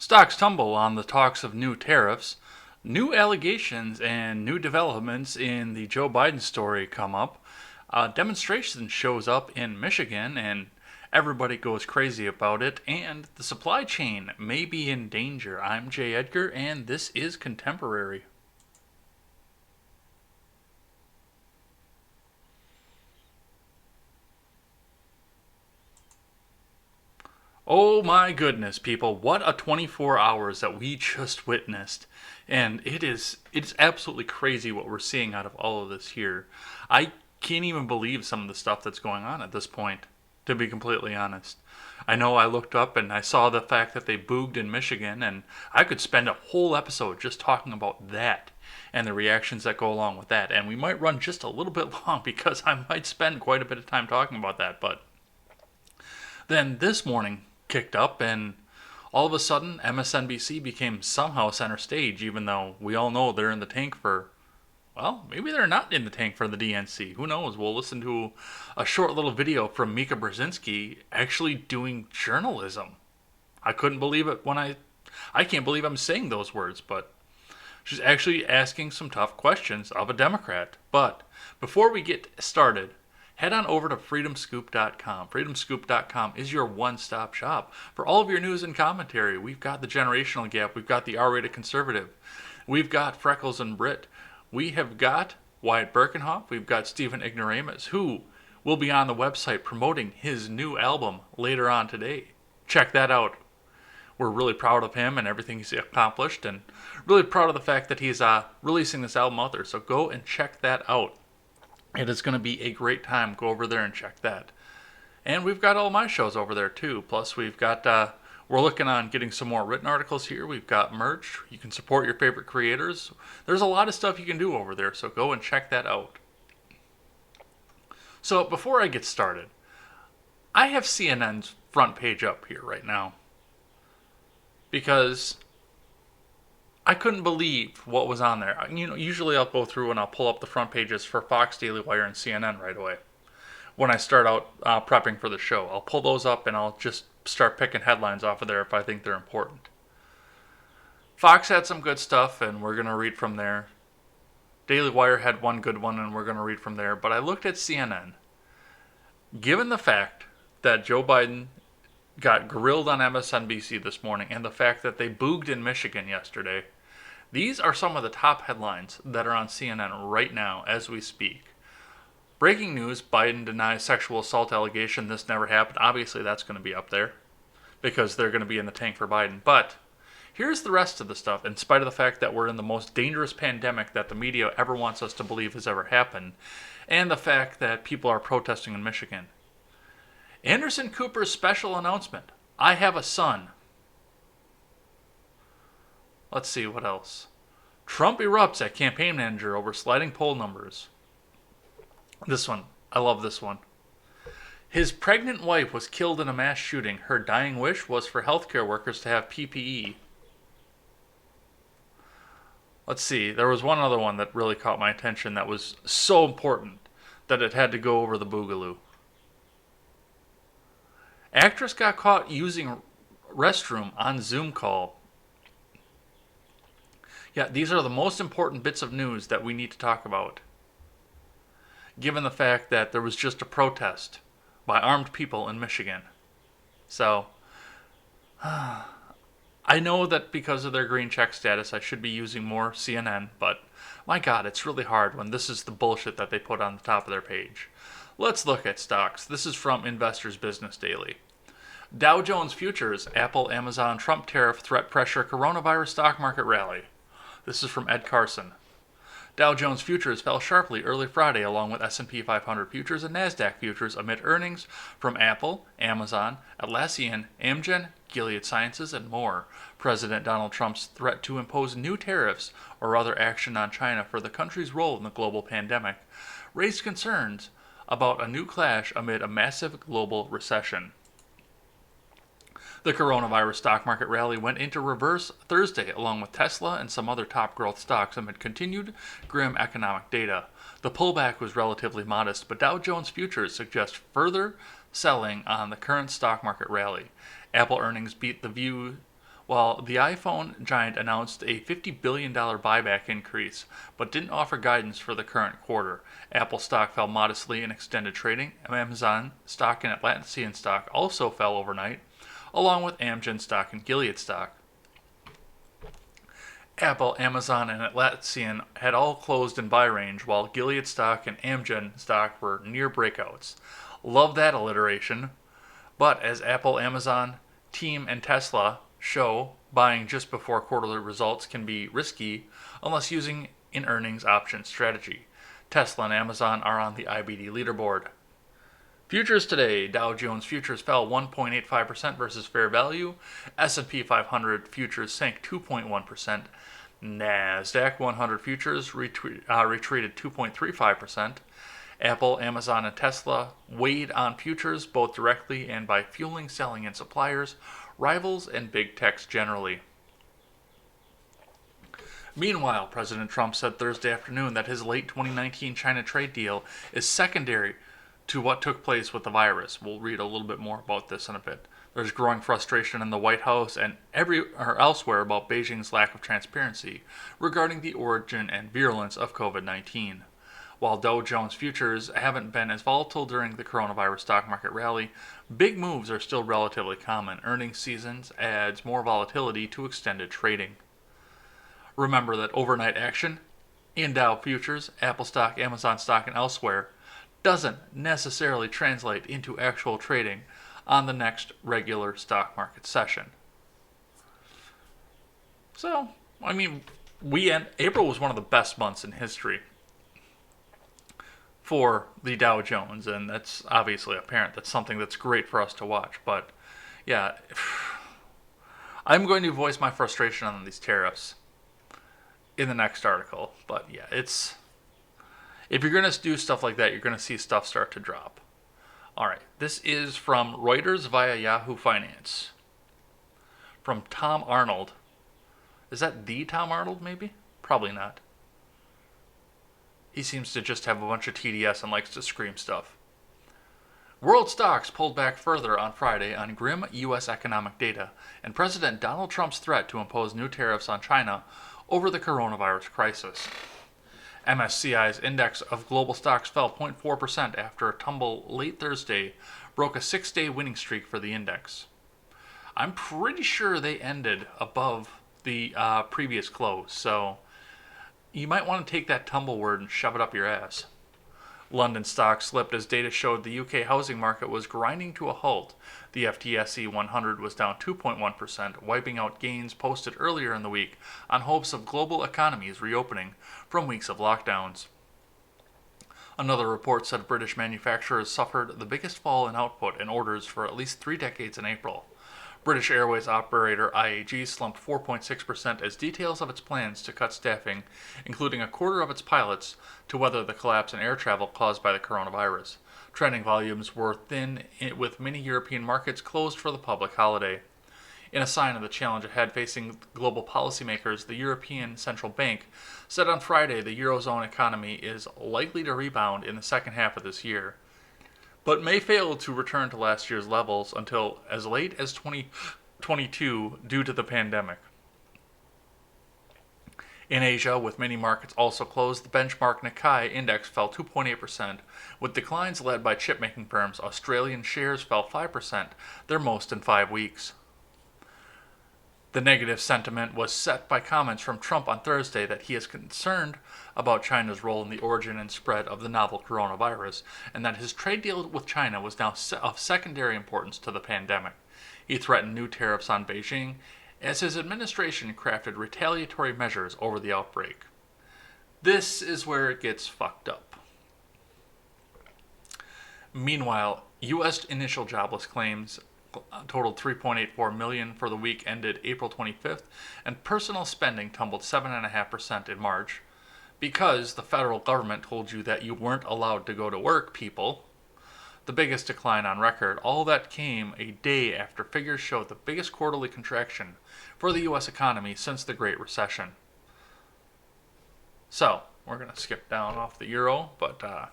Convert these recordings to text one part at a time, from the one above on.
Stocks tumble on the talks of new tariffs. New allegations and new developments in the Joe Biden story come up. A demonstration shows up in Michigan and everybody goes crazy about it. And the supply chain may be in danger. I'm Jay Edgar and this is Contemporary. Oh my goodness, people, what a 24 hours that we just witnessed. And it's absolutely crazy what we're seeing out of all of this here. I can't even believe some of the stuff that's going on at this point, to be completely honest. I know I looked up and I saw the fact that they booged in Michigan, and I could spend a whole episode just talking about that and the reactions that go along with that. And we might run just a little bit long because I might spend quite a bit of time talking about that. But then this morning kicked up, and all of a sudden MSNBC became somehow center stage, even though we all know they're in the tank for, well, maybe they're not in the tank for the DNC. Who knows? We'll listen to a short little video from Mika Brzezinski actually doing journalism. I couldn't believe it when I can't believe I'm saying those words, but she's actually asking some tough questions of a Democrat. But before we get started, head on over to freedomscoop.com. Freedomscoop.com is your one-stop shop for all of your news and commentary. We've got the generational gap. We've got the R-rated conservative. We've got Freckles and Britt. We have got Wyatt Birkenhoff. We've got Stephen Ignoramus, who will be on the website promoting his new album later on today. Check that out. We're really proud of him and everything he's accomplished, and really proud of the fact that he's releasing this album out there. So go and check that out. It is going to be a great time. Go over there and check that. And we've got all my shows over there too. Plus we've got, we're looking on getting some more written articles here. We've got merch. You can support your favorite creators. There's a lot of stuff you can do over there. So go and check that out. So before I get started, I have CNN's front page up here right now. Because I couldn't believe what was on there. You know, usually I'll go through and I'll pull up the front pages for Fox, Daily Wire, and CNN right away. When I start out prepping for the show, I'll pull those up and I'll just start picking headlines off of there if I think they're important. Fox had some good stuff and we're going to read from there. Daily Wire had one good one and we're going to read from there. But I looked at CNN. Given the fact that Joe Biden got grilled on MSNBC this morning and the fact that they booged in Michigan yesterday, these are some of the top headlines that are on CNN right now as we speak. Breaking news, Biden denies sexual assault allegation. This never happened. Obviously, that's going to be up there because they're going to be in the tank for Biden. But here's the rest of the stuff. In spite of the fact that we're in the most dangerous pandemic that the media ever wants us to believe has ever happened, and the fact that people are protesting in Michigan. Anderson Cooper's special announcement. I have a son. Let's see, what else? Trump erupts at campaign manager over sliding poll numbers. This one. I love this one. His pregnant wife was killed in a mass shooting. Her dying wish was for healthcare workers to have PPE. Let's see. There was one other one that really caught my attention that was so important that it had to go over the boogaloo. Actress got caught using restroom on Zoom call. Yeah, these are the most important bits of news that we need to talk about. Given the fact that there was just a protest by armed people in Michigan. So, I know that because of their green check status, I should be using more CNN, but my God, it's really hard when this is the bullshit that they put on the top of their page. Let's look at stocks. This is from Investors Business Daily. Dow Jones Futures, Apple, Amazon, Trump tariff threat pressure, coronavirus stock market rally. This is from Ed Carson. Dow Jones Futures fell sharply early Friday along with S&P 500 futures and NASDAQ futures amid earnings from Apple, Amazon, Atlassian, Amgen, Gilead Sciences, and more. President Donald Trump's threat to impose new tariffs or other action on China for the country's role in the global pandemic raised concerns about a new clash amid a massive global recession. The coronavirus stock market rally went into reverse Thursday, along with Tesla and some other top growth stocks amid continued grim economic data. The pullback was relatively modest, but Dow Jones futures suggest further selling on the current stock market rally. Apple earnings beat the view While the iPhone giant announced a $50 billion buyback increase, but didn't offer guidance for the current quarter, Apple stock fell modestly in extended trading. Amazon stock and Atlassian stock also fell overnight, along with Amgen stock and Gilead stock. Apple, Amazon, and Atlassian had all closed in buy range, while Gilead stock and Amgen stock were near breakouts. Love that alliteration. But as Apple, Amazon, Team, and Tesla show, buying just before quarterly results can be risky unless using an earnings option strategy. Tesla and Amazon are on the IBD leaderboard. Futures today, Dow Jones futures fell 1.85% versus fair value. S&P 500 futures sank 2.1%. NASDAQ 100 futures retreated 2.35%. Apple, Amazon, and Tesla weighed on futures both directly and by fueling selling in suppliers, rivals, and big techs generally. Meanwhile, President Trump said Thursday afternoon that his late 2019 China trade deal is secondary to what took place with the virus. We'll read a little bit more about this in a bit. There's growing frustration in the White House and elsewhere about Beijing's lack of transparency regarding the origin and virulence of COVID-19. While Dow Jones futures haven't been as volatile during the coronavirus stock market rally, big moves are still relatively common. Earnings seasons adds more volatility to extended trading. Remember that overnight action in Dow futures, Apple stock, Amazon stock, and elsewhere doesn't necessarily translate into actual trading on the next regular stock market session. So, April was one of the best months in history for the Dow Jones, and that's obviously apparent. That's something that's great for us to watch. But yeah, I'm going to voice my frustration on these tariffs in the next article. But yeah, if you're going to do stuff like that, you're going to see stuff start to drop. All right, this is from Reuters via Yahoo Finance. From Tom Arnold. Is that the Tom Arnold, maybe? Probably not. He seems to just have a bunch of TDS and likes to scream stuff. World stocks pulled back further on Friday on grim U.S. economic data and President Donald Trump's threat to impose new tariffs on China over the coronavirus crisis. MSCI's index of global stocks fell 0.4% after a tumble late Thursday broke a 6-day winning streak for the index. I'm pretty sure they ended above the previous close, so you might want to take that tumble word and shove it up your ass. London stocks slipped as data showed the UK housing market was grinding to a halt. The FTSE 100 was down 2.1%, wiping out gains posted earlier in the week on hopes of global economies reopening from weeks of lockdowns. Another report said British manufacturers suffered the biggest fall in output and orders for at least 3 decades in April. British Airways operator IAG slumped 4.6% as details of its plans to cut staffing, including a quarter of its pilots, to weather the collapse in air travel caused by the coronavirus. Trending volumes were thin, with many European markets closed for the public holiday. In a sign of the challenge ahead facing global policymakers, the European Central Bank said on Friday the Eurozone economy is likely to rebound in the second half of this year, but may fail to return to last year's levels until as late as 2022 due to the pandemic. In Asia, with many markets also closed, the benchmark Nikkei index fell 2.8%, with declines led by chip-making firms. Australian shares fell 5%, their most in 5 weeks. The negative sentiment was set by comments from Trump on Thursday that he is concerned about China's role in the origin and spread of the novel coronavirus, and that his trade deal with China was now of secondary importance to the pandemic. He threatened new tariffs on Beijing as his administration crafted retaliatory measures over the outbreak. This is where it gets fucked up. Meanwhile, U.S. initial jobless claims totaled 3.84 million for the week ended April 25th, and personal spending tumbled 7.5% in March. Because the federal government told you that you weren't allowed to go to work, people, the biggest decline on record. All that came a day after figures showed the biggest quarterly contraction for the U.S. economy since the Great Recession. So, we're going to skip down off the euro, but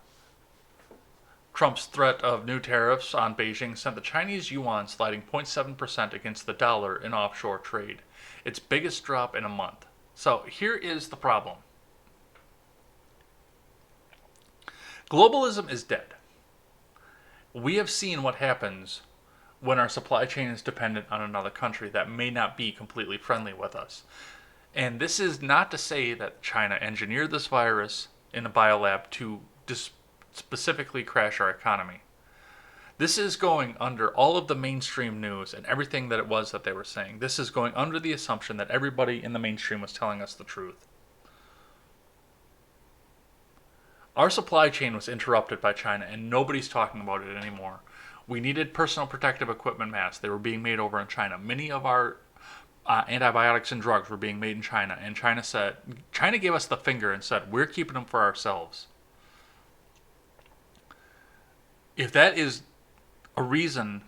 Trump's threat of new tariffs on Beijing sent the Chinese yuan sliding 0.7% against the dollar in offshore trade, its biggest drop in a month. So here is the problem. Globalism is dead. We have seen what happens when our supply chain is dependent on another country that may not be completely friendly with us. And this is not to say that China engineered this virus in a biolab to specifically crash our economy. This is going under all of the mainstream news and everything that it was that they were saying. This is going under the assumption that everybody in the mainstream was telling us the truth. Our supply chain was interrupted by China, and nobody's talking about it anymore. We needed personal protective equipment masks. They were being made over in China. Many of our antibiotics and drugs were being made in China, and China gave us the finger and said, we're keeping them for ourselves. If that isn't a reason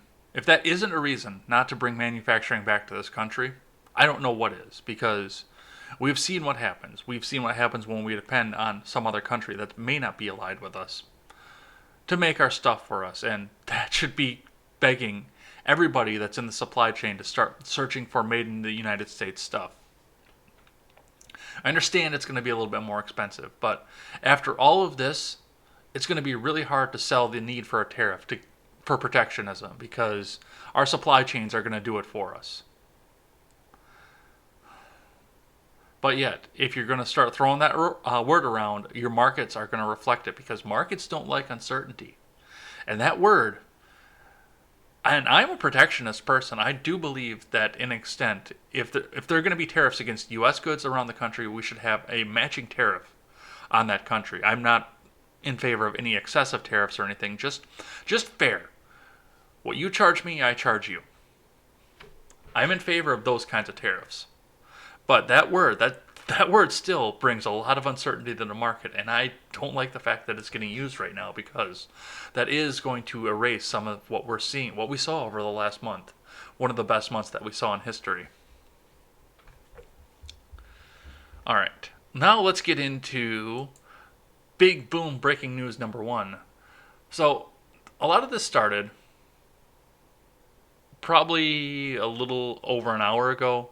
not to bring manufacturing back to this country, I don't know what is, because we've seen what happens. We've seen what happens when we depend on some other country that may not be allied with us to make our stuff for us, and that should be begging everybody that's in the supply chain to start searching for made in the United States stuff. I understand it's going to be a little bit more expensive, but after all of this, it's going to be really hard to sell the need for a tariff for protectionism, because our supply chains are going to do it for us. But yet, if you're going to start throwing that word around, your markets are going to reflect it, because markets don't like uncertainty. And that word, and I'm a protectionist person, I do believe that in extent, if there are going to be tariffs against U.S. goods around the country, we should have a matching tariff on that country. I'm not in favor of any excessive tariffs or anything, just fair. What you charge me, I charge you. I'm in favor of those kinds of tariffs. But that word still brings a lot of uncertainty to the market, and I don't like the fact that it's getting used right now, because that is going to erase some of what we're seeing, what we saw over the last month. One of the best months that we saw in history. All right, now let's get into big boom breaking news number one. So a lot of this started probably a little over an hour ago.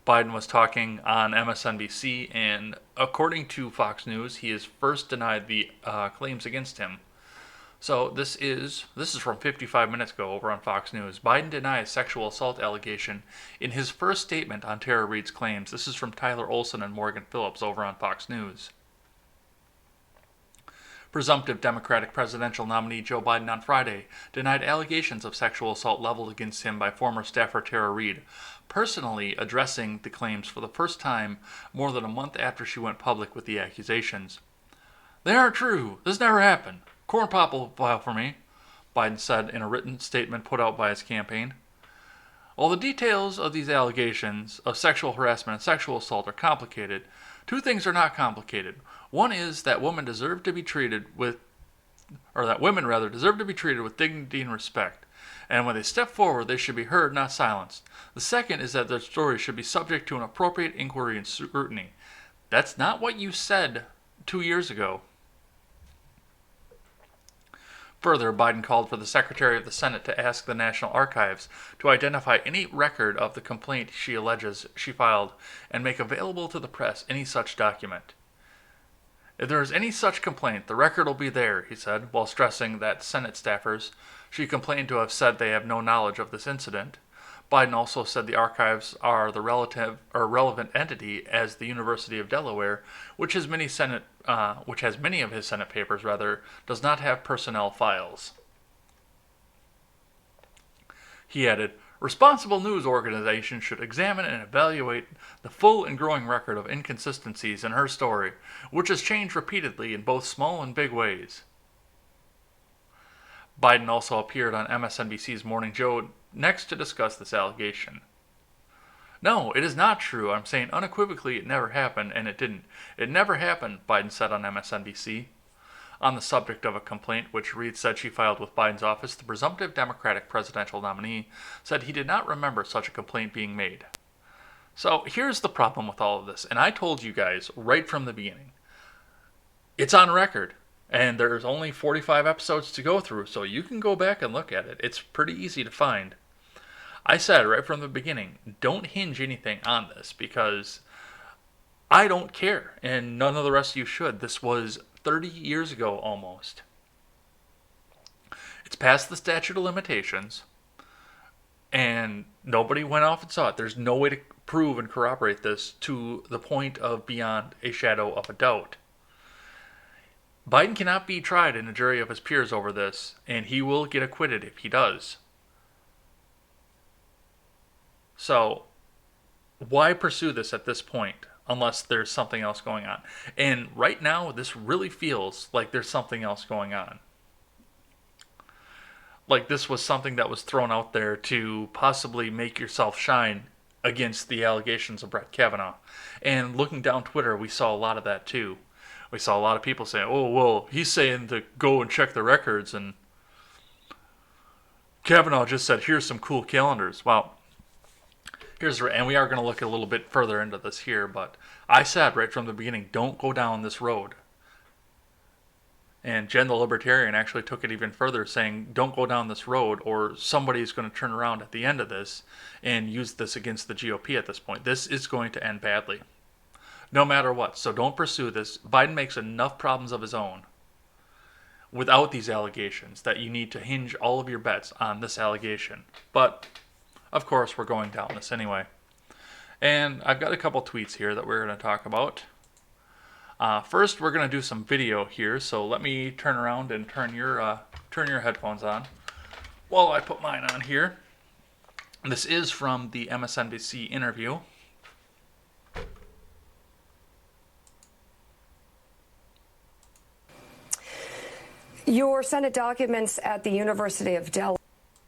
Biden was talking on MSNBC, and according to Fox News, he has first denied the claims against him. So this is from 55 minutes ago over on Fox News. Biden denies sexual assault allegation in his first statement on Tara Reade's claims. This is from Tyler Olson and Morgan Phillips over on Fox News. Presumptive Democratic presidential nominee Joe Biden on Friday denied allegations of sexual assault leveled against him by former staffer Tara Reade, personally addressing the claims for the first time more than a month after she went public with the accusations. "They aren't true. This never happened. Corn Pop will file for me," Biden said in a written statement put out by his campaign. While the details of these allegations of sexual harassment and sexual assault are complicated, two things are not complicated. One is that women deserve to be treated with dignity and respect. And when they step forward, they should be heard, not silenced. The second is that their stories should be subject to an appropriate inquiry and scrutiny. That's not what you said 2 years ago. Further, Biden called for the Secretary of the Senate to ask the National Archives to identify any record of the complaint she alleges she filed and make available to the press any such document. "If there is any such complaint, the record will be there," he said, while stressing that Senate staffers she complained to have said they have no knowledge of this incident. Biden also said the archives are the relevant entity, as the University of Delaware, which has many of his Senate papers, does not have personnel files. He added, "Responsible news organizations should examine and evaluate the full and growing record of inconsistencies in her story, which has changed repeatedly in both small and big ways." Biden also appeared on MSNBC's Morning Joe next to discuss this allegation. "No, it is not true. I'm saying unequivocally it never happened, and it didn't. It never happened," Biden said on MSNBC. On the subject of a complaint which Reade said she filed with Biden's office, the presumptive Democratic presidential nominee said he did not remember such a complaint being made. So here's the problem with all of this, and I told you guys right from the beginning. It's on record. And there's only 45 episodes to go through, so you can go back and look at it. It's pretty easy to find. I said right from the beginning, don't hinge anything on this because I don't care, and none of the rest of you should. This was 30 years ago almost. It's past the statute of limitations, and nobody went off and saw it. There's no way to prove and corroborate this to the point of beyond a shadow of a doubt. Biden cannot be tried in a jury of his peers over this, and he will get acquitted if he does. So, why pursue this at this point unless there's something else going on? And right now, this really feels like there's something else going on. Like this was something that was thrown out there to possibly make yourself shine against the allegations of Brett Kavanaugh. And looking down Twitter, we saw a lot of that too. We saw a lot of people saying, oh, well, he's saying to go and check the records, and Kavanaugh just said, here's some cool calendars. Well, and we are going to look a little bit further into this here, but I said right from the beginning, don't go down this road. And Jen the Libertarian actually took it even further, saying, don't go down this road, or somebody's going to turn around at the end of this and use this against the GOP at this point. This is going to end badly, no matter what. So don't pursue this. Biden makes enough problems of his own without these allegations that you need to hinge all of your bets on this allegation. But, of course, we're going down this anyway. And I've got a couple tweets here that we're going to talk about. First, we're going to do some video here, so let me turn around and turn your headphones on while I put mine on here. This is from the MSNBC interview. Your Senate documents at the University of Delaware were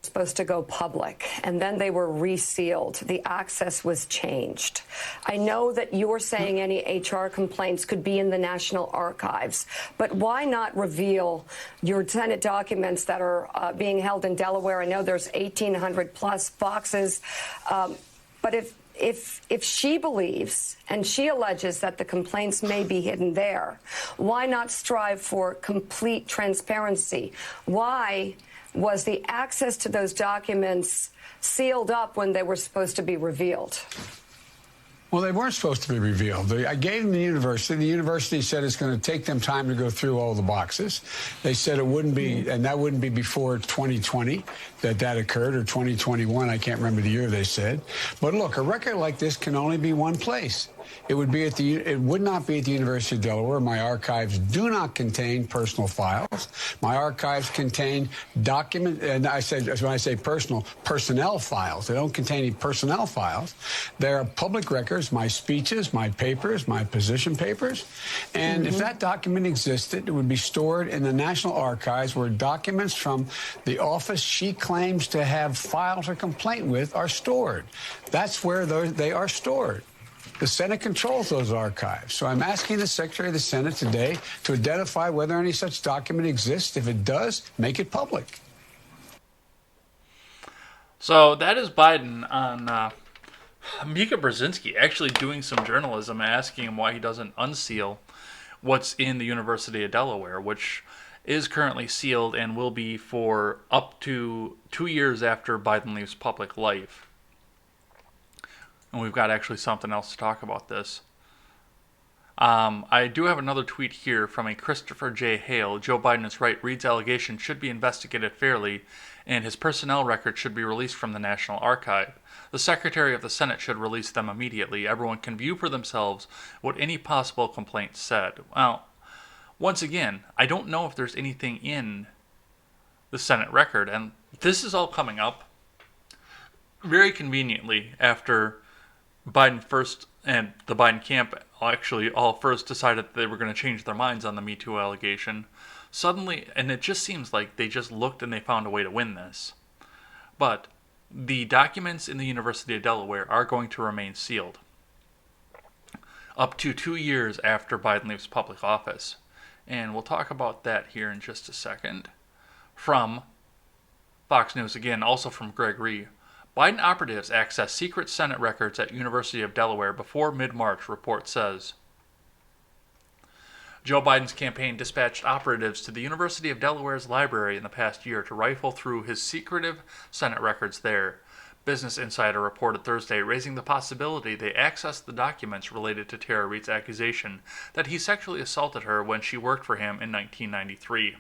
supposed to go public, and then they were resealed. The access was changed. I know that you're saying any HR complaints could be in the National Archives, but why not reveal your Senate documents that are being held in Delaware? I know there's 1,800 plus boxes, but if she believes and she alleges that the complaints may be hidden there, why not strive for complete transparency? Why was the access to those documents sealed up when they were supposed to be revealed? Well, they weren't supposed to be revealed. I gave them the university. The university said it's going to take them time to go through all the boxes. They said it wouldn't be, and that wouldn't be before 2020 that occurred, or 2021. I can't remember the year they said. But look, a record like this can only be one place. It would not be at the University of Delaware. My archives do not contain personal files. My archives contain and when I say personal, personnel files. They don't contain any personnel files. They're public records, my speeches, my papers, my position papers. And if that document existed, it would be stored in the National Archives, where documents from the office she claims to have filed her complaint with are stored. That's where they are stored. The Senate controls those archives. So I'm asking the Secretary of the Senate today to identify whether any such document exists. If it does, make it public. So that is Biden on Mika Brzezinski actually doing some journalism, asking him why he doesn't unseal what's in the University of Delaware, which is currently sealed and will be for up to 2 years after Biden leaves public life. And we've got actually something else to talk about this. I do have another tweet here from a Christopher J. Hale. Joe Biden is right. Reid's allegations should be investigated fairly, and his personnel records should be released from the National Archive. The Secretary of the Senate should release them immediately. Everyone can view for themselves what any possible complaint said. Well, once again, I don't know if there's anything in the Senate record, and this is all coming up very conveniently after Biden first, and the Biden camp actually all first decided that they were going to change their minds on the Me Too allegation. Suddenly, and it just seems like they just looked and they found a way to win this. But the documents in the University of Delaware are going to remain sealed up to 2 years after Biden leaves public office. And we'll talk about that here in just a second. From Fox News again, also from Greg Ree. Biden operatives access secret Senate records at University of Delaware before mid-March, report says. Joe Biden's campaign dispatched operatives to the University of Delaware's library in the past year to rifle through his secretive Senate records there. Business Insider reported Thursday, raising the possibility they accessed the documents related to Tara Reade's accusation that he sexually assaulted her when she worked for him in 1993.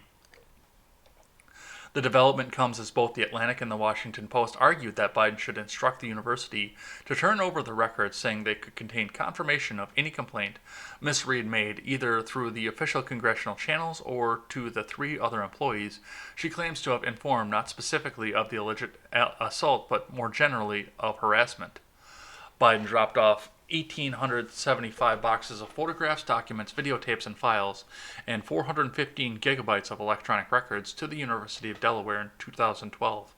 The development comes as both the Atlantic and the Washington Post argued that Biden should instruct the university to turn over the records, saying they could contain confirmation of any complaint Ms. Reade made either through the official congressional channels or to the 3 other employees she claims to have informed, not specifically of the alleged assault, but more generally of harassment. Biden dropped off 1,875 boxes of photographs, documents, videotapes, and files, and 415 gigabytes of electronic records to the University of Delaware in 2012.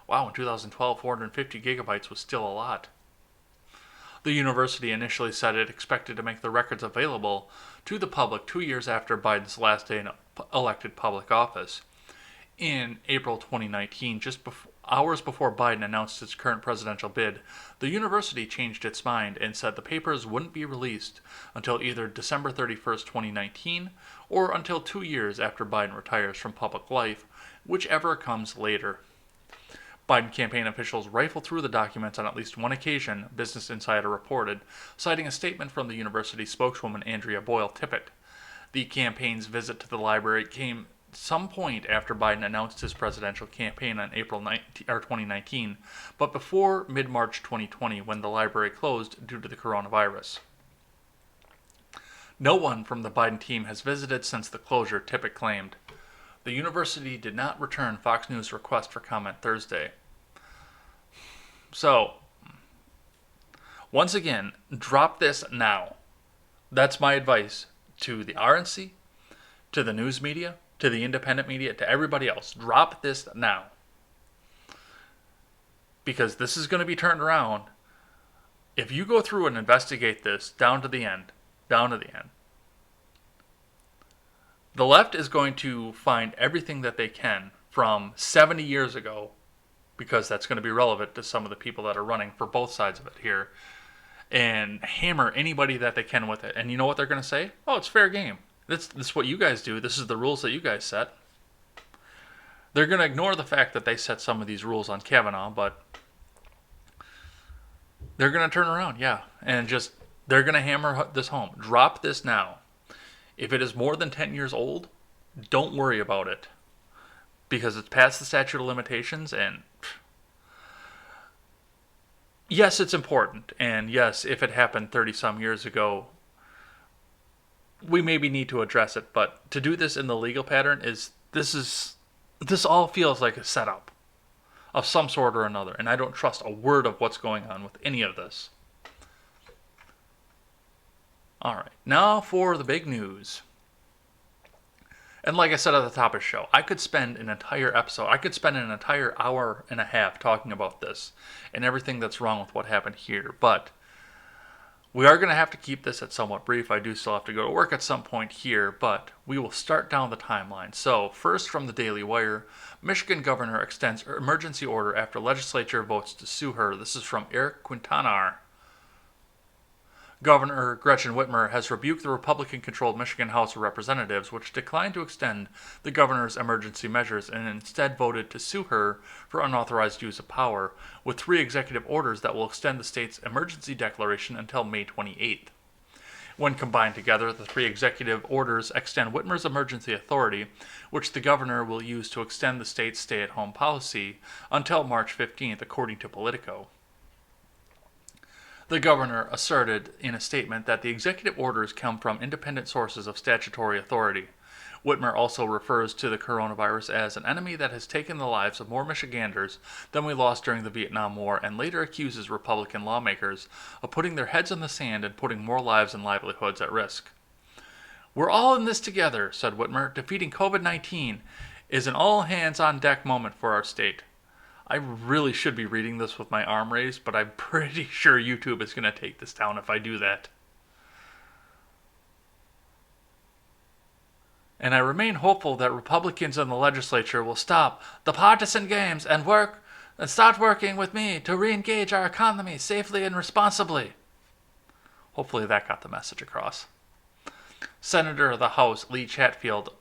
Wow, in 2012, 450 gigabytes was still a lot. The university initially said it expected to make the records available to the public 2 years after Biden's last day in elected public office. In April 2019, hours before Biden announced his current presidential bid, the university changed its mind and said the papers wouldn't be released until either December 31st, 2019, or until 2 years after Biden retires from public life, whichever comes later. Biden campaign officials rifled through the documents on at least one occasion, Business Insider reported, citing a statement from the university spokeswoman Andrea Boyle Tippett. The campaign's visit to the library came some point after Biden announced his presidential campaign on April 2019, but before mid-March 2020 when the library closed due to the coronavirus. No one from the Biden team has visited since the closure, Tippett claimed. The university did not return Fox News' request for comment Thursday. So, once again, drop this now. That's my advice to the RNC, to the news media, to the independent media, to everybody else. Drop this now. Because this is going to be turned around. If you go through and investigate this down to the end, the left is going to find everything that they can from 70 years ago, because that's going to be relevant to some of the people that are running for both sides of it here, and hammer anybody that they can with it. And you know what they're going to say? Oh, it's fair game. This is what you guys do. This is the rules that you guys set. They're going to ignore the fact that they set some of these rules on Kavanaugh, but they're going to turn around, yeah, and they're going to hammer this home. Drop this now. If it is more than 10 years old, don't worry about it, because it's past the statute of limitations, and yes, it's important, and yes, if it happened 30-some years ago, we maybe need to address it, but to do this in the legal pattern this all feels like a setup of some sort or another, and I don't trust a word of what's going on with any of this. Alright, now for the big news. And like I said at the top of the show, I could spend an entire hour and a half talking about this and everything that's wrong with what happened here, but we are going to have to keep this at somewhat brief. I do still have to go to work at some point here, but we will start down the timeline. So, first from the Daily Wire, Michigan governor extends emergency order after legislature votes to sue her. This is from Eric Quintanar. Governor Gretchen Whitmer has rebuked the Republican-controlled Michigan House of Representatives, which declined to extend the governor's emergency measures and instead voted to sue her for unauthorized use of power, with 3 executive orders that will extend the state's emergency declaration until May 28th. When combined together, the 3 executive orders extend Whitmer's emergency authority, which the governor will use to extend the state's stay-at-home policy, until March 15th, according to Politico. The governor asserted in a statement that the executive orders come from independent sources of statutory authority. Whitmer also refers to the coronavirus as an enemy that has taken the lives of more Michiganders than we lost during the Vietnam War, and later accuses Republican lawmakers of putting their heads in the sand and putting more lives and livelihoods at risk. "We're all in this together," said Whitmer. "Defeating COVID-19 is an all-hands-on-deck moment for our state." I really should be reading this with my arm raised, but I'm pretty sure YouTube is going to take this down if I do that. "And I remain hopeful that Republicans in the legislature will stop the partisan games and start working with me to re-engage our economy safely and responsibly." Hopefully that got the message across. Senator of the House Lee Chatfield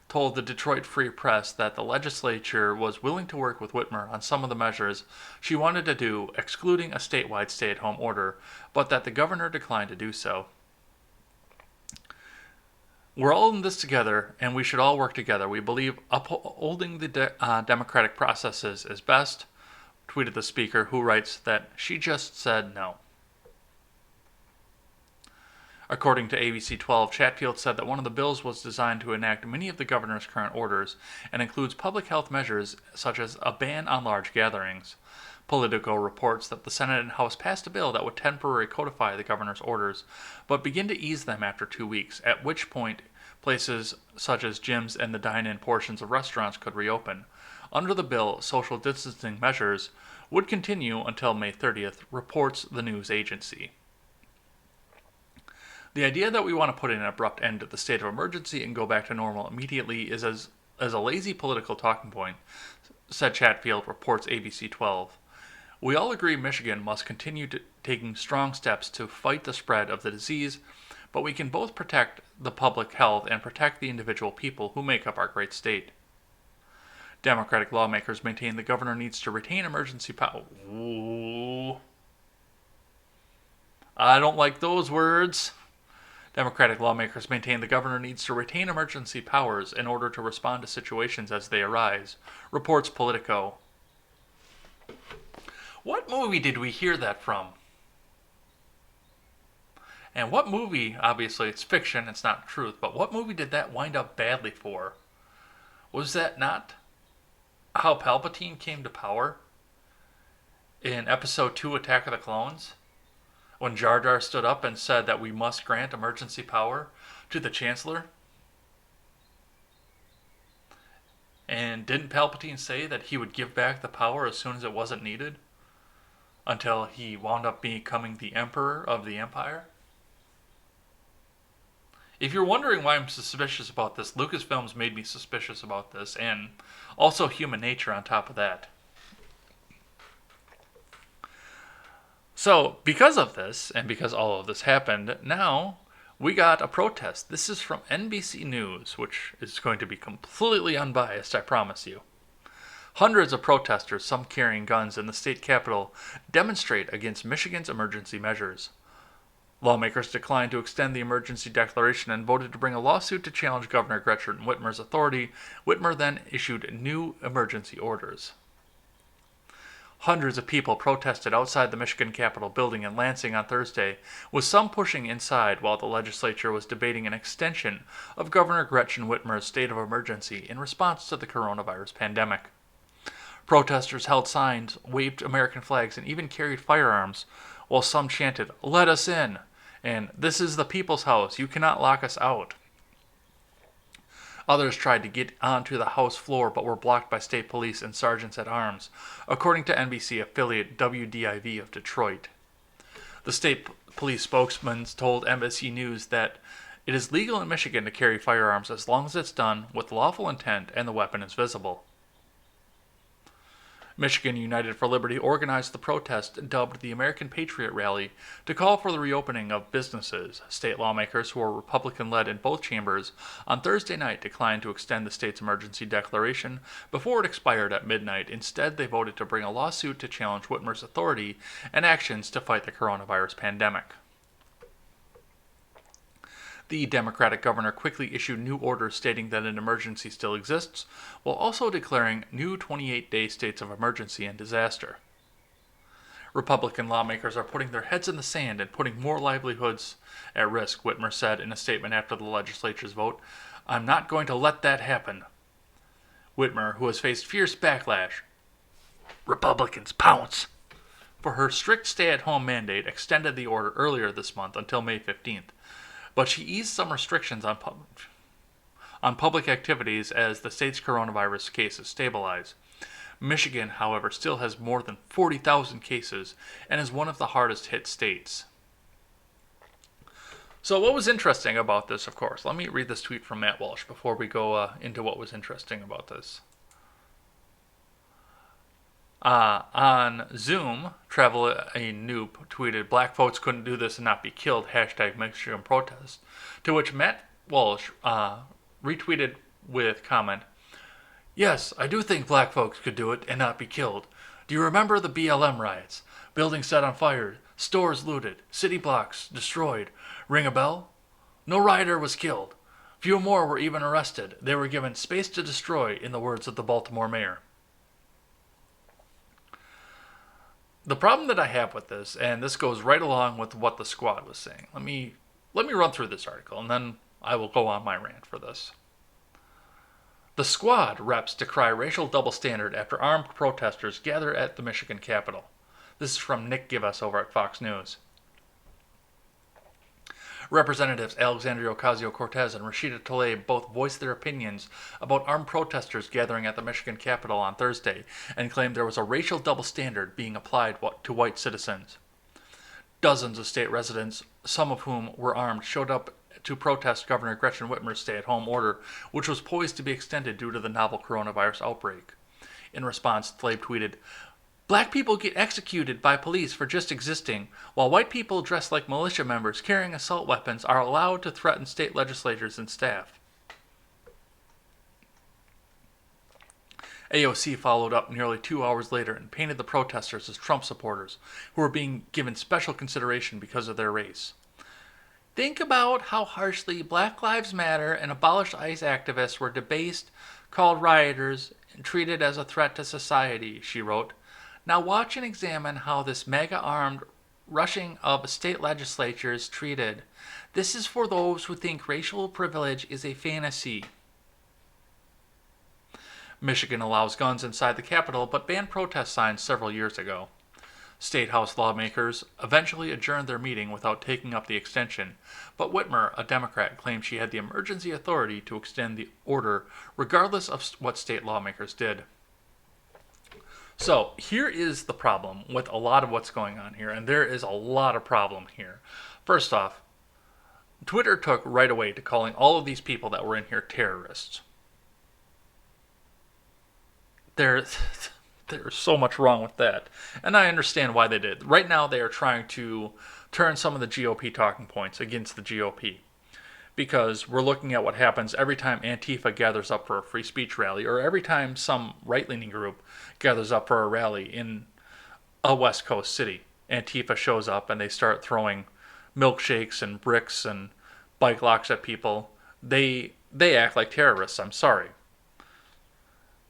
told the Detroit Free Press that the legislature was willing to work with Whitmer on some of the measures she wanted to do, excluding a statewide stay-at-home order, but that the governor declined to do so. We're all in this together, and we should all work together. We believe upholding the democratic processes is best, tweeted the speaker, who writes that she just said no. According to ABC 12, Chatfield said that one of the bills was designed to enact many of the governor's current orders and includes public health measures such as a ban on large gatherings. Politico reports that the Senate and House passed a bill that would temporarily codify the governor's orders, but begin to ease them after 2 weeks, at which point places such as gyms and the dine-in portions of restaurants could reopen. Under the bill, social distancing measures would continue until May 30th, reports the news agency. The idea that we want to put an abrupt end to the state of emergency and go back to normal immediately is as a lazy political talking point, said Chatfield, reports ABC 12. We all agree Michigan must continue taking strong steps to fight the spread of the disease, but we can both protect the public health and protect the individual people who make up our great state. Democratic lawmakers maintain the governor needs to retain emergency power. Ooh. I don't like those words. Democratic lawmakers maintain the governor needs to retain emergency powers in order to respond to situations as they arise, reports Politico. What movie did we hear that from? And what movie, obviously it's fiction, it's not truth, but what movie did that wind up badly for? Was that not how Palpatine came to power in Episode 2, Attack of the Clones? When Jar Jar stood up and said that we must grant emergency power to the Chancellor? And didn't Palpatine say that he would give back the power as soon as it wasn't needed? Until he wound up becoming the Emperor of the Empire? If you're wondering why I'm suspicious about this, Lucasfilms made me suspicious about this, and also Human Nature on top of that. So, because of this, and because all of this happened, now we got a protest. This is from NBC News, which is going to be completely unbiased, I promise you. Hundreds of protesters, some carrying guns, in the state capitol demonstrate against Michigan's emergency measures. Lawmakers declined to extend the emergency declaration and voted to bring a lawsuit to challenge Governor Gretchen Whitmer's authority. Whitmer then issued new emergency orders. Hundreds of people protested outside the Michigan Capitol building in Lansing on Thursday, with some pushing inside while the legislature was debating an extension of Governor Gretchen Whitmer's state of emergency in response to the coronavirus pandemic. Protesters held signs, waved American flags, and even carried firearms, while some chanted, "Let us in," and "This is the people's house, you cannot lock us out." Others tried to get onto the House floor but were blocked by state police and sergeants at arms, according to NBC affiliate WDIV of Detroit. The state police spokesman told NBC News that it is legal in Michigan to carry firearms as long as it's done with lawful intent and the weapon is visible. Michigan United for Liberty organized the protest dubbed the American Patriot Rally to call for the reopening of businesses. State lawmakers, who are Republican-led in both chambers, on Thursday night declined to extend the state's emergency declaration before it expired at midnight. Instead, they voted to bring a lawsuit to challenge Whitmer's authority and actions to fight the coronavirus pandemic. The Democratic governor quickly issued new orders stating that an emergency still exists, while also declaring new 28-day states of emergency and disaster. Republican lawmakers are putting their heads in the sand and putting more livelihoods at risk, Whitmer said in a statement after the legislature's vote. "I'm not going to let that happen." Whitmer, who has faced fierce backlash, Republicans pounce, for her strict stay-at-home mandate, extended the order earlier this month until May 15th. But she eased some restrictions on public activities as the state's coronavirus cases stabilize. Michigan, however, still has more than 40,000 cases and is one of the hardest hit states. So what was interesting about this, of course, let me read this tweet from Matt Walsh before we go into what was interesting about this. On Zoom, Travel a Noob tweeted, "Black folks couldn't do this and not be killed. Hashtag Michigan protest." To which Matt Walsh retweeted with comment, "Yes, I do think black folks could do it and not be killed. Do you remember the BLM riots? Buildings set on fire, stores looted, city blocks destroyed. Ring a bell? No rioter was killed. Few more were even arrested. They were given space to destroy, in the words of the Baltimore mayor." The problem that I have with this, and this goes right along with what the Squad was saying. Let me run through this article, and then I will go on my rant for this. The Squad reps decry racial double standard after armed protesters gather at the Michigan Capitol. This is from Nick Givas over at Fox News. Representatives Alexandria Ocasio-Cortez and Rashida Tlaib both voiced their opinions about armed protesters gathering at the Michigan Capitol on Thursday and claimed there was a racial double standard being applied to white citizens. Dozens of state residents, some of whom were armed, showed up to protest Governor Gretchen Whitmer's stay-at-home order, which was poised to be extended due to the novel coronavirus outbreak. In response, Tlaib tweeted, "Black people get executed by police for just existing, while white people dressed like militia members carrying assault weapons are allowed to threaten state legislators and staff." AOC followed up nearly 2 hours later and painted the protesters as Trump supporters, who were being given special consideration because of their race. "Think about how harshly Black Lives Matter and Abolish ICE activists were debased, called rioters, and treated as a threat to society," she wrote. "Now watch and examine how this mega-armed rushing of state legislature is treated. This is for those who think racial privilege is a fantasy." Michigan allows guns inside the Capitol, but banned protest signs several years ago. State House lawmakers eventually adjourned their meeting without taking up the extension, but Whitmer, a Democrat, claimed she had the emergency authority to extend the order regardless of what state lawmakers did. So here is the problem with a lot of what's going on here, and there is a lot of problem here. First off, Twitter took right away to calling all of these people that were in here terrorists. There's so much wrong with that, and I understand why they did. Right now they are trying to turn some of the GOP talking points against the GOP, because we're looking at what happens every time Antifa gathers up for a free speech rally, or every time some right-leaning group gathers up for a rally in a West Coast city. Antifa shows up and they start throwing milkshakes and bricks and bike locks at people. They act like terrorists. I'm sorry.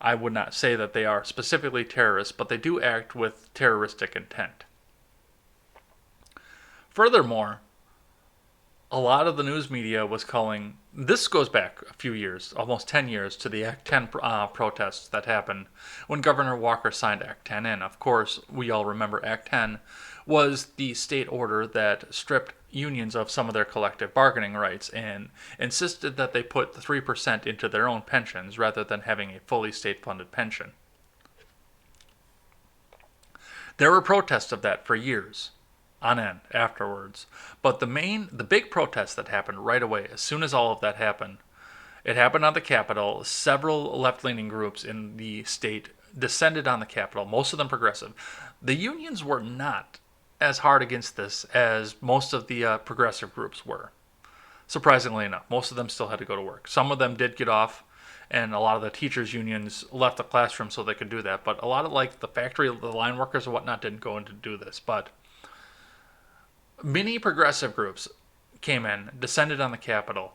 I would not say that they are specifically terrorists, but they do act with terroristic intent. Furthermore, a lot of the news media was calling, this goes back a few years, almost 10 years, to the Act 10 protests that happened when Governor Walker signed Act 10 in. Of course, we all remember Act 10 was the state order that stripped unions of some of their collective bargaining rights and insisted that they put 3% into their own pensions rather than having a fully state-funded pension. There were protests of that for years on end afterwards, but the big protest that happened right away as soon as all of that happened, it happened on the Capitol. Several left-leaning groups in the state descended on the Capitol, most of them progressive. The unions were not as hard against this as most of the progressive groups were. Surprisingly enough, most of them still had to go to work. Some of them did get off, and a lot of the teachers' unions left the classroom so they could do that. But a lot of the factory, the line workers and whatnot didn't go in to do this. But many progressive groups came in, descended on the Capitol,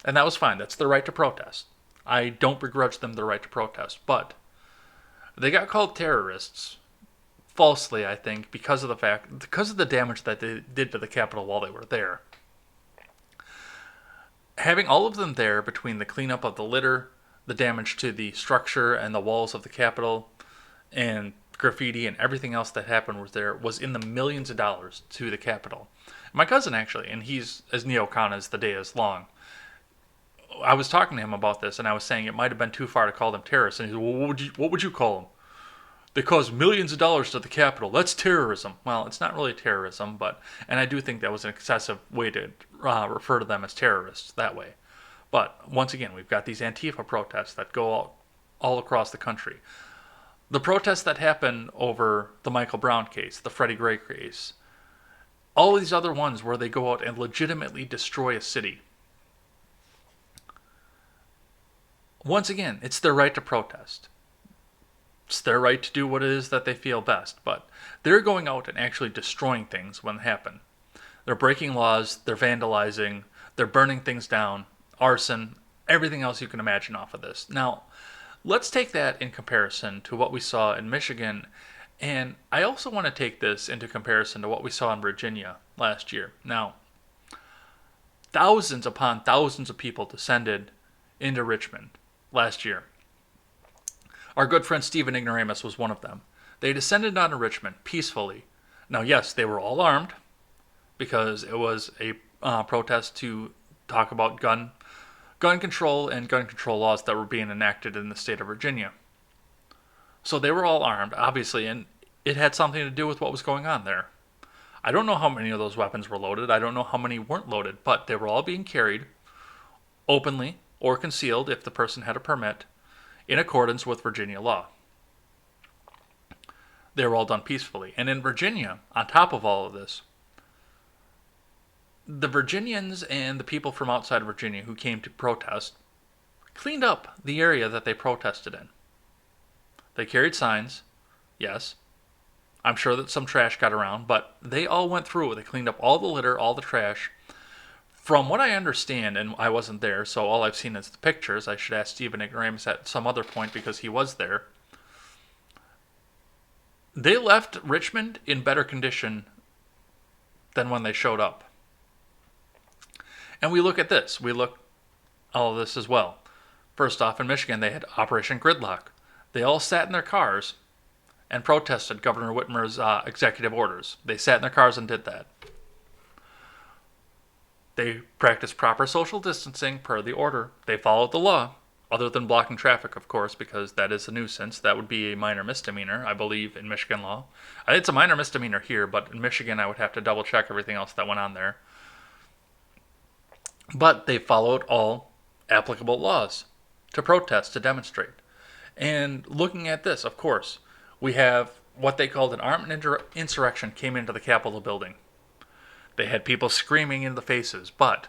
and that was fine. That's their right to protest. I don't begrudge them their right to protest. But they got called terrorists falsely, I think, because of the damage that they did to the Capitol while they were there. Having all of them there, between the cleanup of the litter, the damage to the structure and the walls of the Capitol, and graffiti and everything else that happened was in the millions of dollars to the Capitol. My cousin, actually, and he's as neocon as the day is long, I was talking to him about this, and I was saying it might have been too far to call them terrorists, and he said, "Well, what would you call them? They caused millions of dollars to the Capitol. That's terrorism." Well, it's not really terrorism, and I do think that was an excessive way to refer to them as terrorists that way. But once again, we've got these Antifa protests that go all across the country. The protests that happened over the Michael Brown case, the Freddie Gray case, all these other ones where they go out and legitimately destroy a city. Once again, it's their right to protest. It's their right to do what it is that they feel best, but they're going out and actually destroying things when they happen. They're breaking laws, they're vandalizing, they're burning things down, arson, everything else you can imagine off of this. Now, let's take that in comparison to what we saw in Michigan, and I also want to take this into comparison to what we saw in Virginia last year. Now, thousands upon thousands of people descended into Richmond last year. Our good friend Stephen Ignoramus was one of them. They descended onto Richmond peacefully. Now, yes, they were all armed because it was a protest to talk about gun control and gun control laws that were being enacted in the state of Virginia. So they were all armed, obviously, and it had something to do with what was going on there. I don't know how many of those weapons were loaded. I don't know how many weren't loaded, but they were all being carried openly or concealed if the person had a permit, in accordance with Virginia law. They were all done peacefully. And in Virginia, on top of all of this, the Virginians and the people from outside of Virginia who came to protest cleaned up the area that they protested in. They carried signs, yes. I'm sure that some trash got around, but they all went through it. They cleaned up all the litter, all the trash. From what I understand, and I wasn't there, so all I've seen is the pictures. I should ask Stephen Ignoramus at some other point because he was there. They left Richmond in better condition than when they showed up. And we look at this. We look all of this as well. First off, in Michigan, they had Operation Gridlock. They all sat in their cars and protested Governor Whitmer's executive orders. They sat in their cars and did that. They practiced proper social distancing per the order. They followed the law, other than blocking traffic, of course, because that is a nuisance. That would be a minor misdemeanor, I believe, in Michigan law. It's a minor misdemeanor here, but in Michigan I would have to double check everything else that went on there. But they followed all applicable laws to protest, to demonstrate. And looking at this, of course, we have what they called an armed insurrection came into the Capitol building. They had people screaming in the faces, but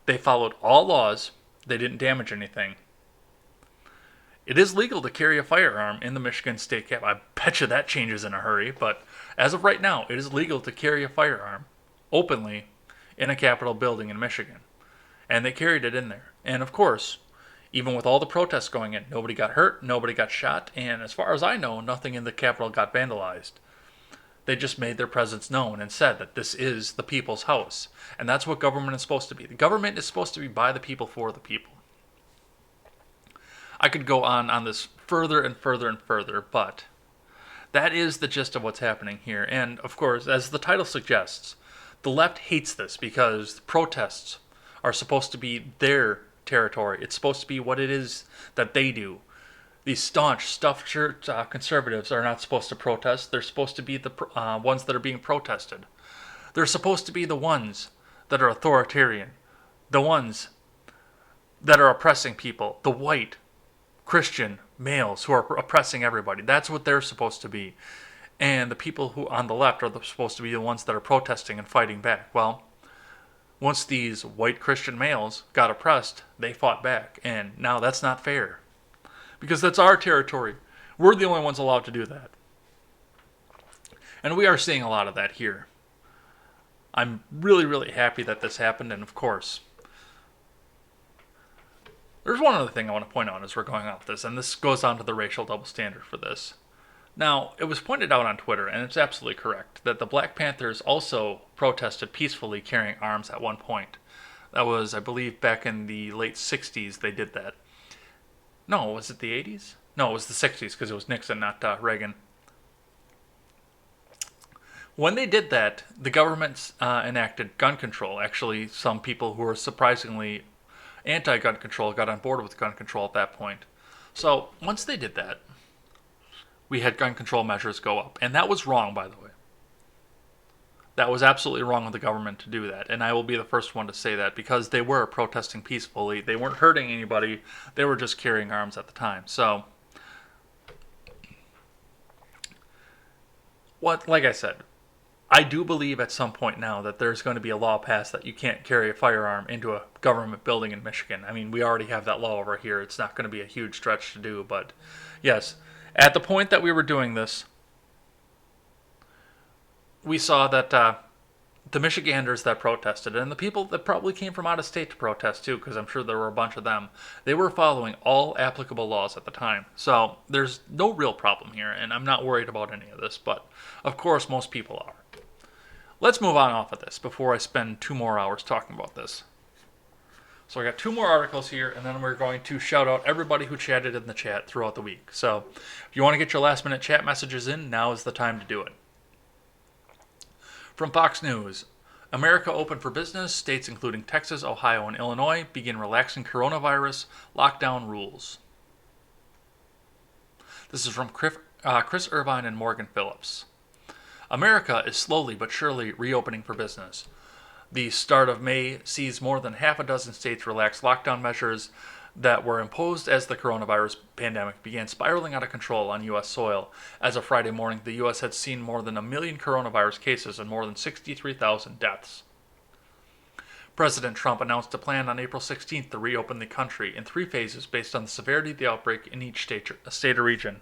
they followed all laws. They didn't damage anything. It is legal to carry a firearm in the Michigan State Capitol. I bet you that changes in a hurry, but as of right now, it is legal to carry a firearm openly in a Capitol building in Michigan. And they carried it in there. And of course, even with all the protests going in, nobody got hurt, nobody got shot, and as far as I know, nothing in the Capitol got vandalized. They just made their presence known and said that this is the people's house. And that's what government is supposed to be. The government is supposed to be by the people, for the people. I could go on this further and further and further, but that is the gist of what's happening here. And, of course, as the title suggests, the left hates this because protests are supposed to be their territory. It's supposed to be what it is that they do. These staunch, stuffed shirt conservatives are not supposed to protest. They're supposed to be the ones that are being protested. They're supposed to be the ones that are authoritarian, the ones that are oppressing people, the white Christian males who are oppressing everybody. That's what they're supposed to be. And the people who on the left are supposed to be the ones that are protesting and fighting back. Well, once these white Christian males got oppressed, they fought back. And now that's not fair. Because that's our territory. We're the only ones allowed to do that. And we are seeing a lot of that here. I'm really, really happy that this happened. And of course, there's one other thing I want to point out as we're going off this. And this goes on to the racial double standard for this. Now, it was pointed out on Twitter, and it's absolutely correct, that the Black Panthers also protested peacefully carrying arms at one point. That was, I believe, back in the late 60s they did that. No, was it the 80s? No, it was the 60s because it was Nixon, not Reagan. When they did that, the government enacted gun control. Actually, some people who were surprisingly anti-gun control got on board with gun control at that point. So, once they did that, we had gun control measures go up. And that was wrong, by the way. That was absolutely wrong of the government to do that. And I will be the first one to say that because they were protesting peacefully. They weren't hurting anybody. They were just carrying arms at the time. So Like I said, I do believe at some point now that there's going to be a law passed that you can't carry a firearm into a government building in Michigan. I mean, we already have that law over here. It's not going to be a huge stretch to do, but yes, at the point that we were doing this, we saw that the Michiganders that protested, and the people that probably came from out of state to protest too, because I'm sure there were a bunch of them, they were following all applicable laws at the time. So there's no real problem here, and I'm not worried about any of this, but of course most people are. Let's move on off of this before I spend 2 more hours talking about this. So I got 2 more articles here, and then we're going to shout out everybody who chatted in the chat throughout the week. So if you want to get your last minute chat messages in, now is the time to do it. From Fox News, America open for business. States including Texas, Ohio, and Illinois begin relaxing coronavirus lockdown rules. This is from Chris Irvine and Morgan Phillips. America is slowly but surely reopening for business. The start of May sees more than half a dozen states relax lockdown measures that were imposed as the coronavirus pandemic began spiraling out of control on U.S. soil. As of Friday morning, the U.S. had seen more than 1 million coronavirus cases and more than 63,000 deaths. President Trump announced a plan on April 16th to reopen the country in 3 phases based on the severity of the outbreak in each state or region.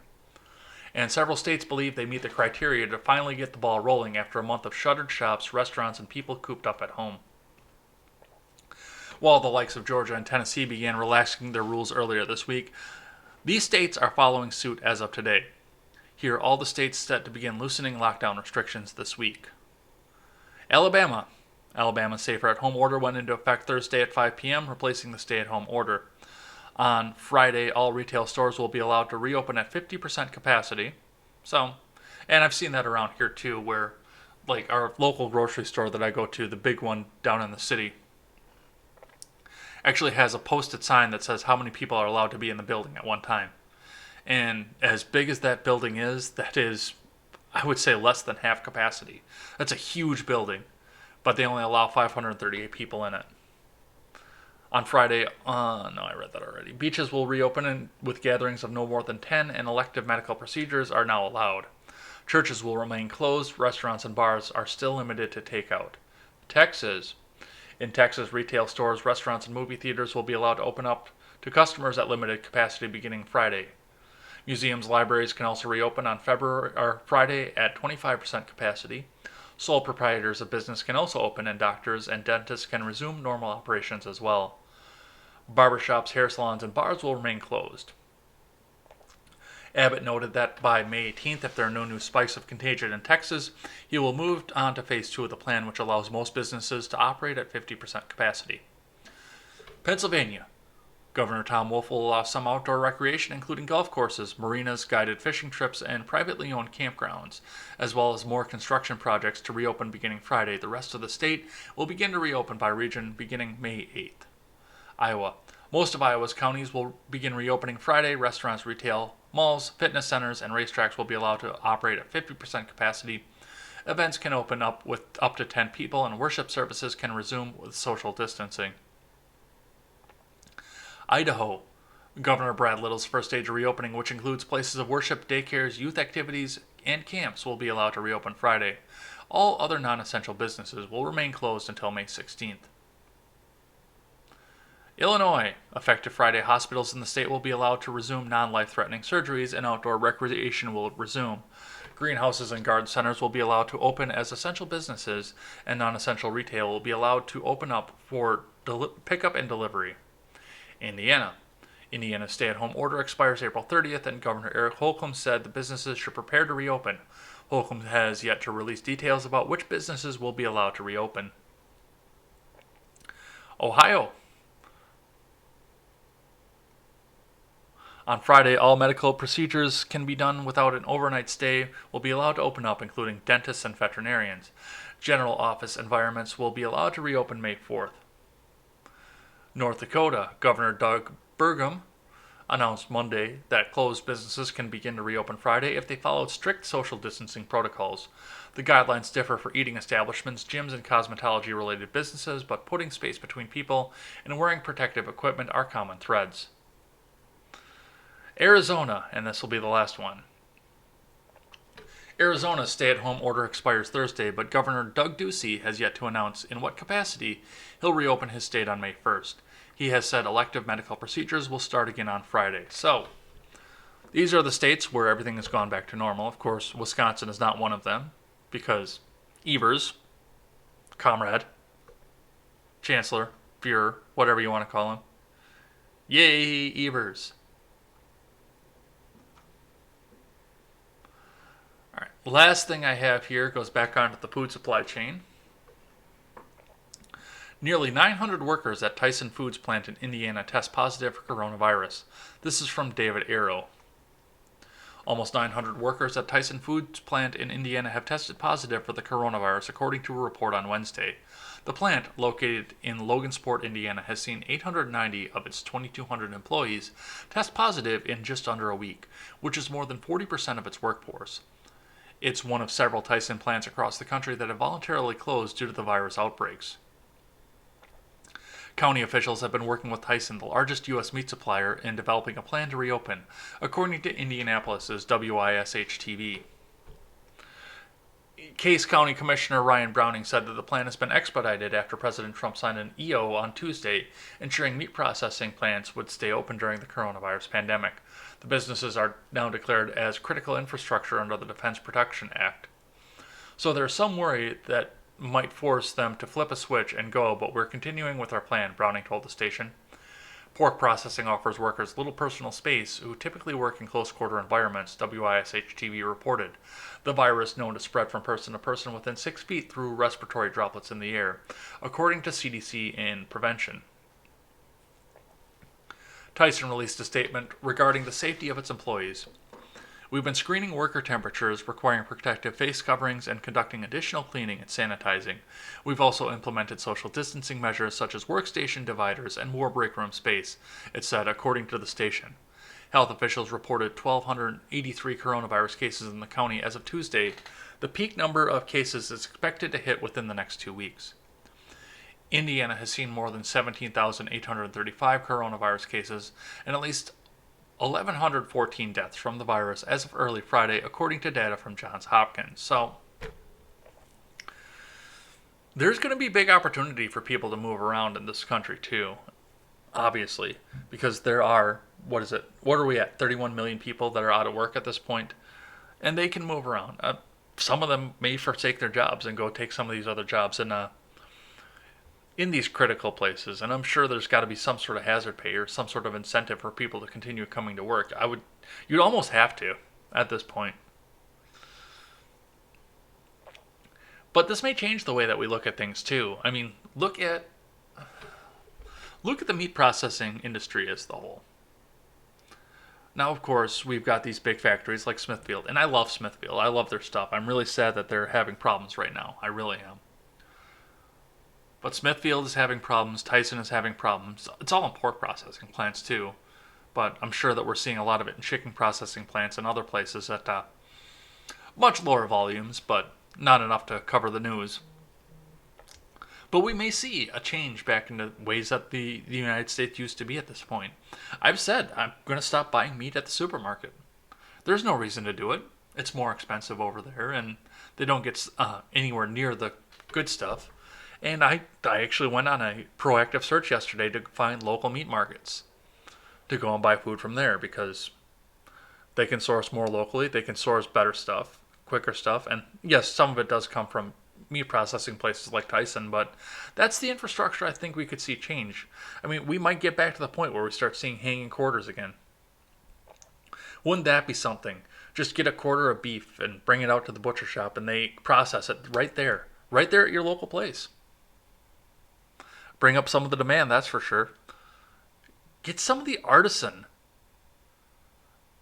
And several states believe they meet the criteria to finally get the ball rolling after a month of shuttered shops, restaurants, and people cooped up at home. While the likes of Georgia and Tennessee began relaxing their rules earlier this week, these states are following suit as of today. Here are all the states set to begin loosening lockdown restrictions this week. Alabama. Alabama's safer at home order went into effect Thursday at 5 p.m., replacing the stay-at-home order. On Friday, all retail stores will be allowed to reopen at 50% capacity. And I've seen that around here too, where like our local grocery store that I go to, the big one down in the city, actually has a posted sign that says how many people are allowed to be in the building at one time. And as big as that building is, that is, I would say, less than half capacity. That's a huge building, but they only allow 538 people in it. On Friday, I read that already. Beaches will reopen with gatherings of no more than 10, and elective medical procedures are now allowed. Churches will remain closed. Restaurants and bars are still limited to takeout. Texas. In Texas, retail stores, restaurants, and movie theaters will be allowed to open up to customers at limited capacity beginning Friday. Museums, libraries can also reopen on Friday at 25% capacity. Sole proprietors of business can also open, and doctors and dentists can resume normal operations as well. Barbershops, hair salons, and bars will remain closed. Abbott noted that by May 18th, if there are no new spikes of contagion in Texas, he will move on to phase 2 of the plan, which allows most businesses to operate at 50% capacity. Pennsylvania. Governor Tom Wolf will allow some outdoor recreation, including golf courses, marinas, guided fishing trips, and privately owned campgrounds, as well as more construction projects to reopen beginning Friday. The rest of the state will begin to reopen by region beginning May 8th. Iowa. Most of Iowa's counties will begin reopening Friday. Restaurants, retail, malls, fitness centers, and racetracks will be allowed to operate at 50% capacity. Events can open up with up to 10 people, and worship services can resume with social distancing. Idaho. Governor Brad Little's first stage of reopening, which includes places of worship, daycares, youth activities, and camps, will be allowed to reopen Friday. All other non-essential businesses will remain closed until May 16th. Illinois. Effective Friday, hospitals in the state will be allowed to resume non-life-threatening surgeries, and outdoor recreation will resume. Greenhouses and garden centers will be allowed to open as essential businesses, and non-essential retail will be allowed to open up for pickup and delivery. Indiana. Indiana's stay-at-home order expires April 30th, and Governor Eric Holcomb said the businesses should prepare to reopen. Holcomb has yet to release details about which businesses will be allowed to reopen. Ohio. On Friday, all medical procedures can be done without an overnight stay will be allowed to open up, including dentists and veterinarians. General office environments will be allowed to reopen May 4th. North Dakota. Governor Doug Burgum announced Monday that closed businesses can begin to reopen Friday if they followed strict social distancing protocols. The guidelines differ for eating establishments, gyms, and cosmetology-related businesses, but putting space between people and wearing protective equipment are common threads. Arizona, and this will be the last one. Arizona's stay-at-home order expires Thursday, but Governor Doug Ducey has yet to announce in what capacity he'll reopen his state on May 1st. He has said elective medical procedures will start again on Friday. So, these are the states where everything has gone back to normal. Of course, Wisconsin is not one of them, because Evers, Comrade, Chancellor, Fuhrer, whatever you want to call him. Yay, Evers. All right, last thing I have here goes back onto the food supply chain. Nearly 900 workers at Tyson Foods plant in Indiana test positive for coronavirus. This is from David Arrow. Almost 900 workers at Tyson Foods plant in Indiana have tested positive for the coronavirus, according to a report on Wednesday. The plant, located in Logansport, Indiana, has seen 890 of its 2,200 employees test positive in just under a week, which is more than 40% of its workforce. It's one of several Tyson plants across the country that have voluntarily closed due to the virus outbreaks. County officials have been working with Tyson, the largest U.S. meat supplier, in developing a plan to reopen, according to Indianapolis's WISH-TV. Case County Commissioner Ryan Browning said that the plan has been expedited after President Trump signed an EO on Tuesday, ensuring meat processing plants would stay open during the coronavirus pandemic. The businesses are now declared as critical infrastructure under the Defense Production Act. So there's some worry that might force them to flip a switch and go, but we're continuing with our plan, Browning told the station. Pork processing offers workers little personal space who typically work in close-quarter environments, WISH-TV reported. The virus known to spread from person to person within 6 feet through respiratory droplets in the air, according to CDC and Prevention. Tyson released a statement regarding the safety of its employees. We've been screening worker temperatures, requiring protective face coverings, and conducting additional cleaning and sanitizing. We've also implemented social distancing measures such as workstation dividers and more break room space, it said, according to the station. Health officials reported 1,283 coronavirus cases in the county as of Tuesday. The peak number of cases is expected to hit within the next 2 weeks. Indiana has seen more than 17,835 coronavirus cases and at least 1,114 deaths from the virus as of early Friday, according to data from Johns Hopkins. So, there's going to be big opportunity for people to move around in this country too, obviously, because there are, what are we at, 31 million people that are out of work at this point, and they can move around. Some of them may forsake their jobs and go take some of these other jobs in these critical places, and I'm sure there's got to be some sort of hazard pay or some sort of incentive for people to continue coming to work. You'd almost have to at this point. But this may change the way that we look at things too. I mean, look at the meat processing industry as the whole. Now, of course, we've got these big factories like Smithfield, and I love Smithfield. I love their stuff. I'm really sad that they're having problems right now. I really am. But Smithfield is having problems. Tyson is having problems. It's all in pork processing plants too. But I'm sure that we're seeing a lot of it in chicken processing plants and other places at much lower volumes, but not enough to cover the news. But we may see a change back into ways that the United States used to be at this point. I've said I'm going to stop buying meat at the supermarket. There's no reason to do it. It's more expensive over there, and they don't get anywhere near the good stuff. And I actually went on a proactive search yesterday to find local meat markets to go and buy food from there, because they can source more locally, they can source better stuff, quicker stuff, and yes, some of it does come from meat processing places like Tyson, but that's the infrastructure I think we could see change. I mean, we might get back to the point where we start seeing hanging quarters again. Wouldn't that be something? Just get a quarter of beef and bring it out to the butcher shop and they process it right there at your local place. Bring up some of the demand, that's for sure. Get some of the artisan.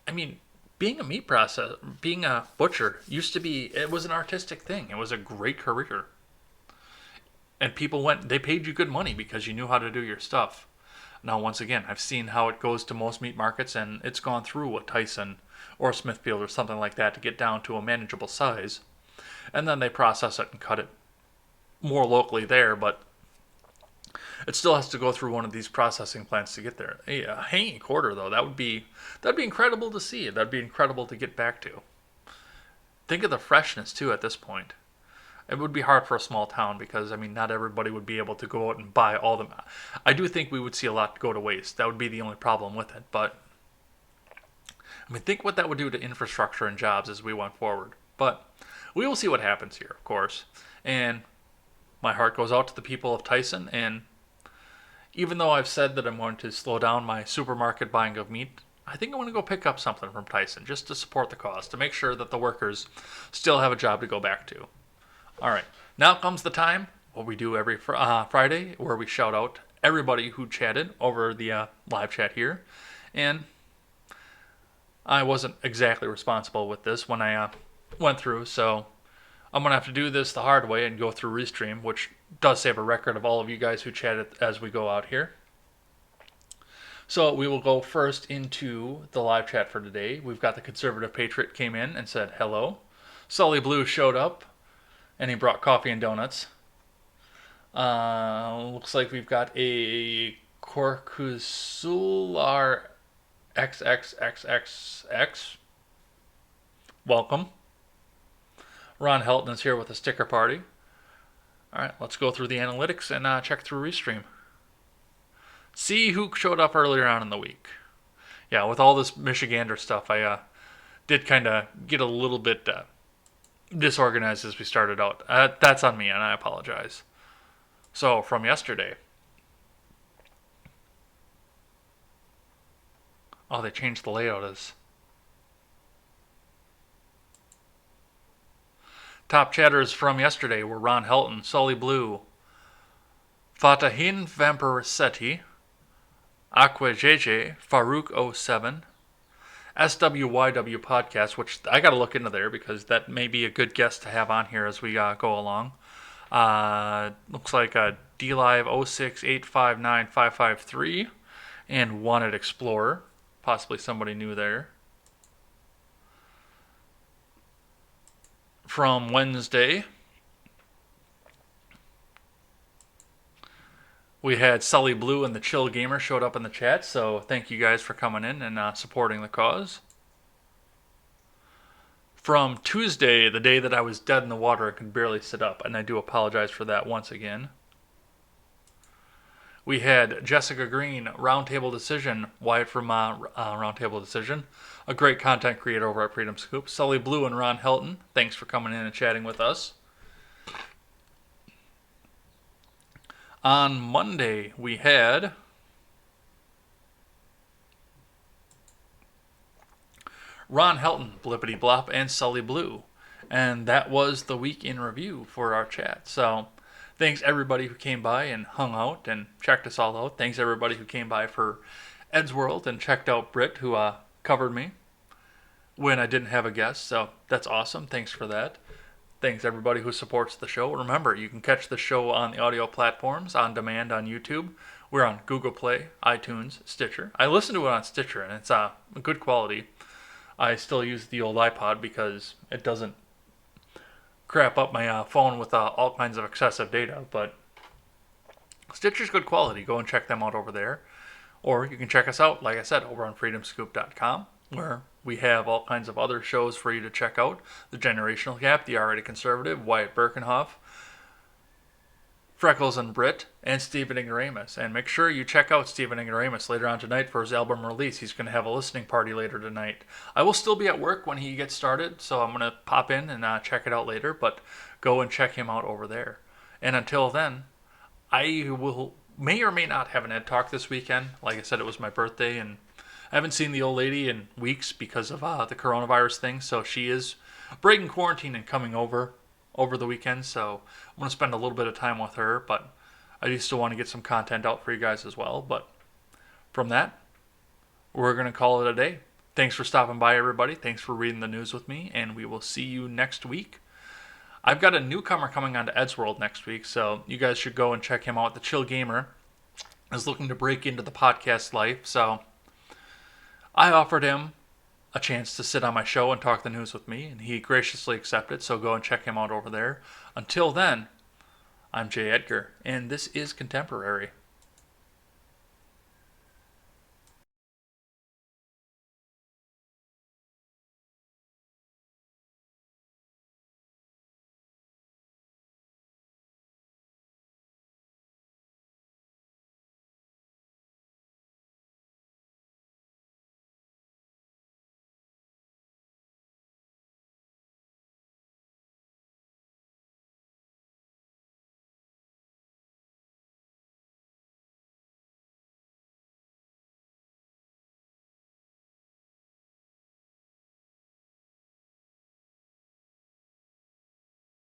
I mean, being a butcher used to be, it was an artistic thing. It was a great career. And they paid you good money because you knew how to do your stuff. Now, once again, I've seen how it goes to most meat markets, and it's gone through a Tyson or Smithfield or something like that to get down to a manageable size. And then they process it and cut it more locally there, but it still has to go through one of these processing plants to get there. A hanging quarter, though, that'd be incredible to see. That'd be incredible to get back to. think of the freshness too at this point. It would be hard for a small town because, I mean, not everybody would be able to go out and buy all the. I do think we would see a lot go to waste. That would be the only problem with it. But, I mean, think what that would do to infrastructure and jobs as we went forward. But we will see what happens here, of course. And my heart goes out to the people of Tyson. And even though I've said that I'm going to slow down my supermarket buying of meat, I think I'm going to go pick up something from Tyson just to support the cause, to make sure that the workers still have a job to go back to. All right, now comes the time, what we do every Friday, where we shout out everybody who chatted over the live chat here. And I wasn't exactly responsible with this when I went through, so I'm going to have to do this the hard way and go through Restream, which does save a record of all of you guys who chatted as we go out here. So we will go first into the live chat for today. We've got the Conservative Patriot came in and said hello. Sully Blue showed up, and he brought coffee and donuts. Looks like we've got a Corcusular XXXXX. Welcome. Ron Helton is here with a sticker party. All right, let's go through the analytics and check through Restream. See who showed up earlier on in the week. Yeah, with all this Michigander stuff, I did kind of get a little bit disorganized as we started out. That's on me, and I apologize. So, from yesterday. Oh, they changed the layout as. Top chatters from yesterday were Ron Helton, Sully Blue, Fatahin Vampiresetti, Aqua JJ, Farouk 07, SWYW Podcast, which I got to look into there because that may be a good guest to have on here as we go along. Looks like DLive 06859553 and Wanted Explorer. Possibly somebody new there. From Wednesday, we had Sully Blue and the Chill Gamer showed up in the chat, so thank you guys for coming in and supporting the cause. From Tuesday, the day that I was dead in the water and could barely sit up, and I do apologize for that once again. We had Jessica Green, Roundtable Decision, Wyatt from Roundtable Decision, a great content creator over at Freedom Scoop, Sully Blue and Ron Helton, thanks for coming in and chatting with us. On Monday, we had Ron Helton, Blippity Blop, and Sully Blue. And that was the week in review for our chat. So, thanks everybody who came by and hung out and checked us all out. Thanks everybody who came by for Ed's World and checked out Britt, who covered me when I didn't have a guest. So, that's awesome. Thanks for that. Thanks everybody who supports the show. Remember, you can catch the show on the audio platforms on demand on YouTube. We're on Google Play, iTunes, Stitcher. I listen to it on Stitcher, and it's good quality. I still use the old iPod because it doesn't crap up my phone with all kinds of excessive data. But Stitcher's good quality. Go and check them out over there. Or you can check us out, like I said, over on freedomscoop.com, where we have all kinds of other shows for you to check out. The Generational Gap, The Already Conservative, Wyatt Birkenhoff, Freckles and Britt, and Stephen Ignoramus. And make sure you check out Stephen Ignoramus later on tonight for his album release. He's going to have a listening party later tonight. I will still be at work when he gets started, so I'm going to pop in and check it out later, but go and check him out over there. And until then, I may or may not have an Ed Talk this weekend. Like I said, it was my birthday, and I haven't seen the old lady in weeks because of the coronavirus thing, so she is breaking quarantine and coming over the weekend, so I'm going to spend a little bit of time with her, but I do still want to get some content out for you guys as well. But from that, we're going to call it a day. Thanks for stopping by, everybody. Thanks for reading the news with me, and we will see you next week. I've got a newcomer coming on to Ed's World next week, so you guys should go and check him out. The Chill Gamer is looking to break into the podcast life, so I offered him a chance to sit on my show and talk the news with me, and he graciously accepted, so go and check him out over there. Until then, I'm Jay Edgar, and this is Contemporary.